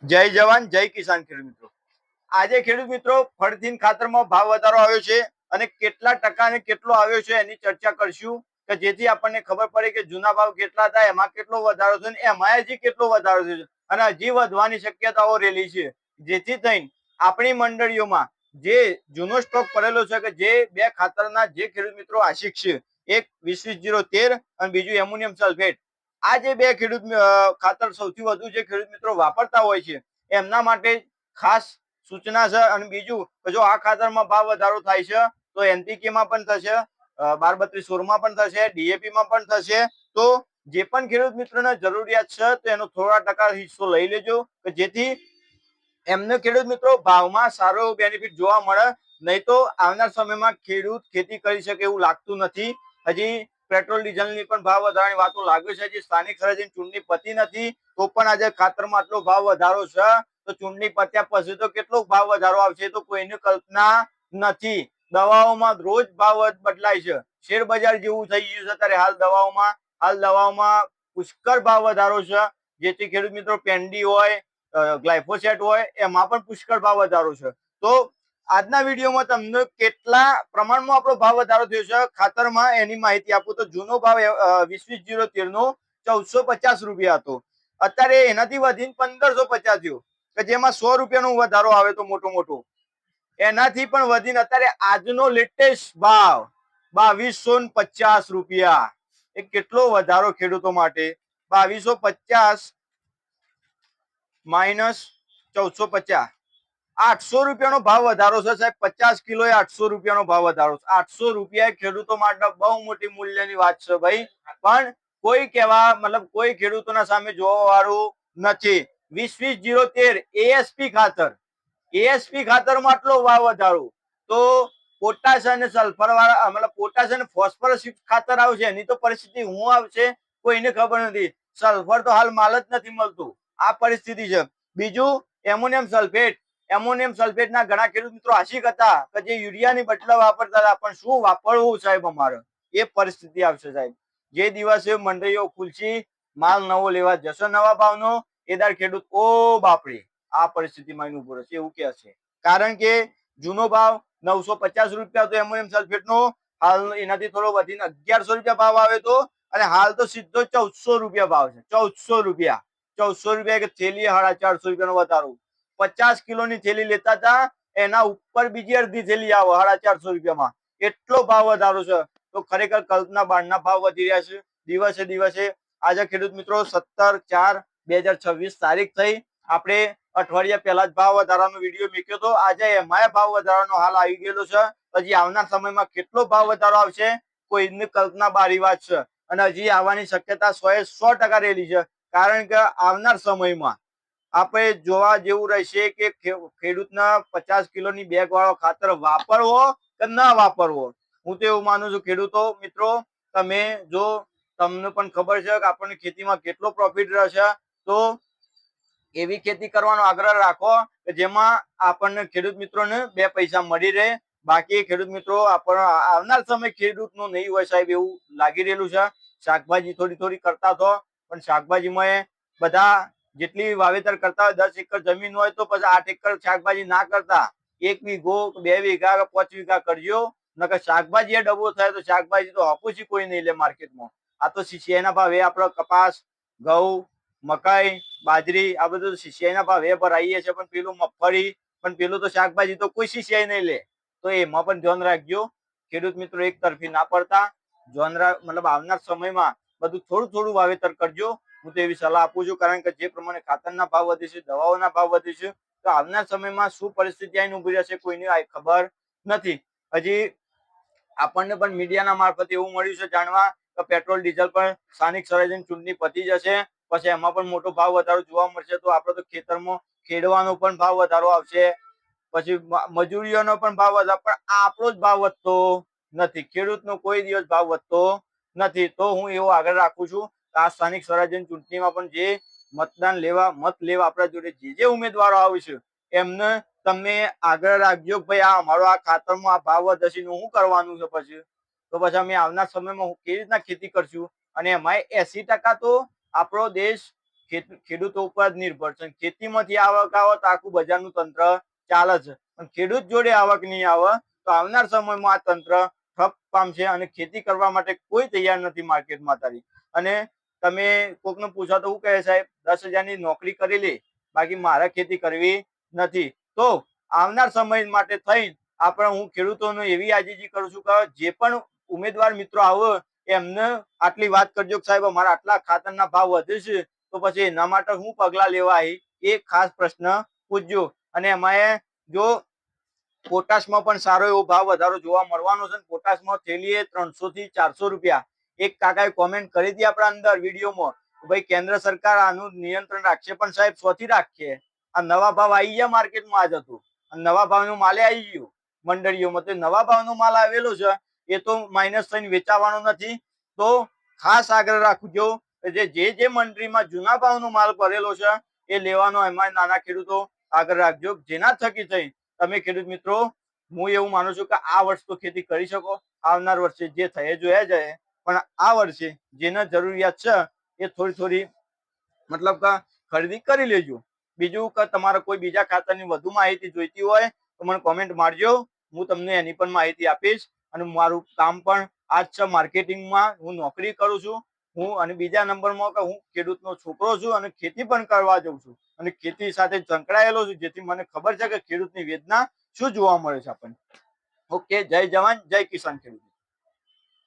જય જવાન જય કિસાન ખેડૂત મિત્રો. આજે ખેડૂત મિત્રો ફળથીન ખાતરમાં ભાવ વધારો આવ્યો છે અને કેટલા ટકા અને કેટલો આવ્યો છે એની ચર્ચા કરશું કે જેથી આપણને ખબર પડે કે જૂના ભાવ કેટલા હતા, એમાં કેટલો વધારો થયો અને એમાં હજી કેટલો વધારો થયો છે અને હજી વધવાની શક્યતાઓ રહેલી છે. જેથી થઈને આપણી મંડળીઓમાં જે જૂનો સ્ટોક પડેલો છે કે જે બે ખાતરના જે ખેડૂત મિત્રો આશિક છે, એક 20-20-013 અને બીજું એમોનિયમ સલ્ફેટ, આ જે બે ખેડૂત ખાતર સૌથી વધુ જે ખેડૂત મિત્રો વાપરતા હોય છે એમના માટે ખાસ સૂચના છે. અને બીજું જો આ ખાતરમાં ભાવ વધારો થાય છે તો એનપીકે માં પણ થશે, 12-32-16 માં પણ થશે, ડીએપી માં પણ થશે. તો જે પણ ખેડૂત મિત્રોને જરૂરિયાત છે તો એનો થોડા ટકા હિસ્સો લઈ લેજો કે જેથી એમને ખેડૂત મિત્રો ભાવમાં સારો બેનિફિટ જોવા મળે. નહીં તો આવનાર સમયમાં ખેડૂત ખેતી કરી શકે એવું લાગતું નથી. હજી પેટ્રોલ ડીઝલની પણ ભાવ વધારાની વાતો લાગે છે. હજી સ્થાનિક સ્વરાજ્યની ચૂંટણી પતી નથી તો પણ આજે ખાતરમાં આટલો ભાવ વધારો છે તો ચૂંટણી પત્યા પછી તો કેટલો ભાવ વધારો આવશે તો કોઈને કલ્પના નથી. દવાઓમાં રોજ ભાવ બદલાય છે, શેર બજાર જેવું થઈ ગયું છે અત્યારે હાલ દવાઓમાં પુષ્કળ ભાવ વધારો છે. જેથી ખેડૂત મિત્રો પેન્ડી હોય, ગ્લાયફોસેટ હોય, એમાં પણ પુષ્કળ ભાવ વધારો છે. તો આજના વિડીયોમાં તમને કેટલા પ્રમાણમાં આપણો ભાવ વધારો થયો છે ખાતરમાં એની માહિતી આપું તો જૂનો ભાવ 20-20-013 નો 1450 રૂપિયા હતો, અત્યારે એનાથી વધીને 1550 થયો કે જેમાં 100 રૂપિયાનો વધારો આવે તો મોટો. એનાથી પણ વધીને અત્યારે આજનો લેટેસ્ટ ભાવ 2250 રૂપિયા. એ કેટલો વધારો ખેડૂતો માટે. 2250 માઇનસ 1450, 800 રૂપિયાનો ભાવ વધારો છે સાહેબ. 50 કિલો એ 800 રૂપિયાનો ભાવ વધારો છે. 800 રૂપિયા ખેડૂતો માટે બહુ મોટી મૂલ્યની વાત છે ભાઈ. પણ કોઈ કહેવા મતલબ કોઈ ખેડૂતોના સામે જોવા વાળું નથી. 20-20-013 એએસપી ખાતર, એએસપી ખાતરમાં આટલો ભાવ વધારો તો પોટાશ અને સલ્ફર વાળા મતલબ પોટાશ અને ફોસ્ફરસ ખાતર આવશે એની તો પરિસ્થિતિ હું આવશે કોઈને ખબર નથી. સલ્ફર તો હાલ માલ જ નથી મળતું, આ પરિસ્થિતિ છે. બીજું એમોનિયમ સલ્ફેટના ઘણા ખેડૂત મિત્રો આશિક હતા કે જે યુરિયાની બદલા વાપરતા હતા, પણ શું વાપરવું સાહેબ અમારે, એ પરિસ્થિતિ આવશે સાહેબ. જે દિવસે મંડળીઓ ખુલશી, માલ નવો લેવા જશે નવા ભાવનો, એ દાર ખેડૂત ઓ બાપરે આ પરિસ્થિતિમાં એનું ઉભો રહેશે એવું કે છે. કારણ કે જૂનો ભાવ 950 રૂપિયા હતો એમોનિયમ સલ્ફેટનો, હાલ એનાથી થોડો વધીને 1100 રૂપિયા ભાવ આવ્યો હતો અને હાલ તો સીધો 1400 રૂપિયા ભાવ છે. 1400 રૂપિયા કે થેલી 450 રૂપિયાનો વધારો. 50 કિલોની થેલી લેતા હતા એના ઉપર બીજી અડધી થેલી આવે 450 રૂપિયામાં, એટલો ભાવ વધારો છે. તો ખરેખર કલ્પના બહારના ભાવ વધી રહ્યા છે દિવસે દિવસે. આજે ખેડૂત મિત્રો 17/4/2026 તારીખ થઈ. આપણે અઠવાડિયા પહેલા જ ભાવ વધારાનો વિડીયો મૂક્યો હતો. આજે એમાં ભાવ વધારાનો હાલ આવી ગયેલો છે. હજી આવનાર સમયમાં કેટલો ભાવ વધારો આવશે કોઈની કલ્પના બહારની વાત છે. અને હજી આવવાની શક્યતા 100% રહેલી છે. કારણ કે આવનાર સમયમાં આપણે જોવા જેવું રહેશે કે ખેડૂતના 50 કિલોની બેગ વાળો ખાતર વાપરવો કે ના વાપરવો. હું તો એવું માનું છું ખેડૂતો મિત્રો, તમે જો તમને પણ ખબર છે કે આપણને ખેતીમાં કેટલો પ્રોફિટ રહેશે તો એવી ખેતી કરવાનો આગ્રહ રાખો કે જેમાં આપણને ખેડૂત મિત્રોને બે પૈસા મળી રહે. બાકી ખેડૂત મિત્રો આવનાર સમય ખેડૂતનો નહીં હોય સાહેબ એવું લાગી રહેલું છે. શાકભાજી થોડી કરતા તો પણ શાકભાજીમાં બધા જેટલી વાવેતર કરતા હોય 10 એકર જમીન હોય તો પછી 8 એકર શાકભાજી ના કરતા 1 વીઘો 2 વીઘા 5 વીઘા કરજો. નકર શાકભાજી એ ડબો થાય તો શાકભાજી તો હપુસી કોઈ નહીં લે માર્કેટમાં. આ તો સીસીઆઈના ભાવે આપણે કપાસ, ઘઉં, મકાઈ, બાજરી આ બધું સીસીઆઈના ભાવે ભરાઈએ છે. પણ પેલું મગફળી પણ પેલું તો શાકભાજી તો કોઈ સીસીઆઈ નહીં લે. તો એમાં પણ ધ્યાન રાખજો ખેડૂત મિત્રો, એક તરફી ના પડતા. મતલબ આવનાર સમયમાં બધું થોડું વાવેતર કરજો. હું તો એવી સલાહ આપું છું. કારણ કે જે પ્રમાણે ખાતરના ભાવ વધે છે, દવાઓના ભાવ વધે છે, તો આવનાર સમયમાં શું પરિસ્થિતિ આવીને ઉભી રહેશે કોઈને ખબર નથી. હજી આપણને પણ મીડિયાના મારફતે એવું મળ્યું છે જાણવા કે પેટ્રોલ ડીઝલ પર સ્થાનિક સ્વરાજ્યની ચૂંટણી પતી જશે પછી એમાં પણ મોટો ભાવ વધારો જોવા મળશે. તો આપણે તો ખેતરમાં ખેડવાનો પણ ભાવ વધારો આવશે, પછી મજૂરીઓનો પણ ભાવ વધારો, પણ આપણો જ ભાવ વધતો નથી, ખેડૂતનો કોઈ દિવસ ભાવ વધતો નથી. તો હું એવો આગળ રાખું છું આ સ્થાનિક સ્વરાજ્યની ચૂંટણીમાં પણ જે મત લેવા આપણા જોડે જે ઉમેદવારો આવશે એમને તમે આગળ રાખજો ભાઈ આ અમારો આ ખાતરમાં આ ભાવ વધશે શું કરવાનું છે પછી. તો પછી અમે આવનાર સમયમાં કેવી રીતના ખેતી કરશું. અને એમાં 80% તો આપણો દેશ ખેડૂતો ઉપર જ નિર્ભર છે. ખેતીમાંથી આવક આવે તો આખું બજારનું તંત્ર ચાલે છે, પણ ખેડૂત જોડે આવક નહીં આવે તો આવનાર સમયમાં આ તંત્ર ઠપ પામશે અને ખેતી કરવા માટે કોઈ તૈયાર નથી માર્કેટમાં તારી. અને તમે કોકને પૂછો તો શું કહે સાહેબ, 10,000 ની નોકરી કરી લે, બાકી મારે ખેતી કરવી નથી. તો આવનાર સમય માટે થઈ આપણે હું ખેડૂતોને એવી આજીજી કરું છું કે જે પણ ઉમેદવાર મિત્રો આવે એમને આટલી વાત કરજો કે સાહેબ અમારા આટલા ખાતરના ભાવ વધે છે, તો પછી એના માટે હું પગલા લેવા એ ખાસ પ્રશ્ન પૂછજો. અને એમાં જો પોટાશમાં પણ સારો એવો ભાવ વધારો જોવા મળવાનો છે. પોટાશમાં થેલીએ 300 થી 400 રૂપિયા. એક કાકાએ કોમેન્ટ કરી હતી આપણા અંદર વિડીયોમાં, ભાઈ કેન્દ્ર સરકાર આનું નિયંત્રણ રાખશે, પણ સાહેબ શોથી રાખશે? આ નવા ભાવ આવી ગયા માર્કેટમાં આજ હતું, નવા ભાવનું માલે આવી ગયું મંડળીઓમાં, તો નવા ભાવનો માલ આવેલો છે એ તો માઇનસ થઈને વેચાવાનો નથી. તો ખાસ આગ્રહ રાખજો જે મંડળીમાં જૂના ભાવનો માલ ભરેલો છે એ લેવાનો એમાં નાના ખેડૂતો આગળ રાખજો, જેના થકી થઈ તમે ખેડૂત મિત્રો હું એવું માનું છું કે આ વર્ષ તો ખેતી કરી શકો, આવનાર વર્ષે જે થઈ જોયા જાય, પણ આ વર્ષે જેને જરૂરિયાત છે એ થોડી થોડી મતલબ કે ખરીદી કરી લેજો. બીજું કે તમારે કોઈ બીજા ખાતાની વધુ માહિતી જોઈતી હોય તો મને કોમેન્ટ મારજો, હું તમને એની પણ માહિતી આપીશ. અને મારું કામ પણ આ જ છે, માર્કેટિંગમાં હું નોકરી કરું છું હું. અને બીજા નંબરમાં કે હું ખેડૂતનો છોકરો છું અને ખેતી પણ કરવા જાઉં છું અને ખેતી સાથે સંકળાયેલો છું, જેથી મને ખબર છે કે ખેડૂતની વેદના શું જોવા મળે છે આપણને. ઓકે, જય જવાન જય કિસાન ખેડૂત.